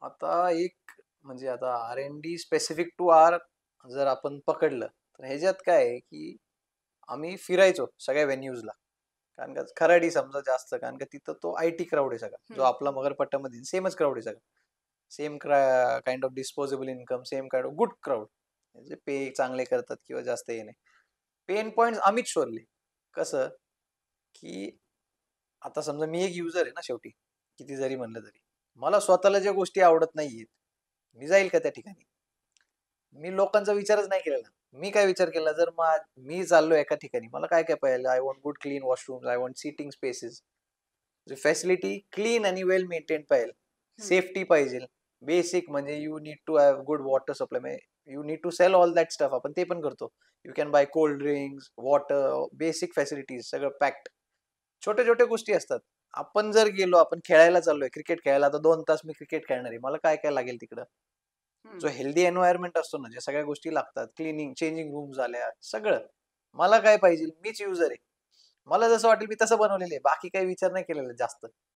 आता एक म्हणजे आता आर-एन-डी स्पेसिफिक टू आर जर आपण पकडलं, तर ह्याच्यात काय आहे, की आम्ही फिरायचो सगळ्या व्हेन्यूजला. कारण का खराडी समजा जास्त कारण का तिथं तो आय-टी क्राउड आहे सगळा. जो हं, आपला हं. मगरपट्टामध्ये सेमच क्राउड आहे सगळा. Same kind of disposable income, same kind of good crowd. म्हणजे पे चांगले करतात किंवा जास्त हे नाही. पेन पॉइंट्स आम्हीच शोधले. कसं, की आता समजा मी एक युजर आहे ना शेवटी, किती जरी म्हणलं तरी. मला स्वतःला ज्या गोष्टी आवडत नाहीयेत, मी जाईल का त्या ठिकाणी? मी लोकांचा विचारच नाही केलेला. मी काय विचार केला जर मी चाललोय एका ठिकाणी, मला काय-काय पाहिजे? I want good clean washrooms, I want sitting spaces. Facility clean आणि वेल मेंटेन्ड पाहिजे. हं. सेफ्टी पाहिजे. बेसिक म्हणजे you need to have good water supply म्हणजे you need to sell all that stuff आपण ते पण करतो. You can buy cold drinks, water, basic facilities सगळं पॅक्ड. छोट्या-छोट्या गोष्टी असतात. आपण जर गेलो, आपण खेळायला चाललोय, क्रिकेट खेळायला आता 2 तास मी क्रिकेट खेळणार आहे. मला काय-काय लागेल तिकडं? हं. जो हेल्दी एन्व्हायर्नमेंट असतो ना, ज्या सगळ्या गोष्टी लागतात, क्लीनिंग, चेंजिंग रूम झाल्या, सगळं. मला काय पाहिजे? मीच युजर आहे. मला जसं वाटेल मी तसं बनवलेलं आहे. बाकी काही विचार नाही केलेला जास्त.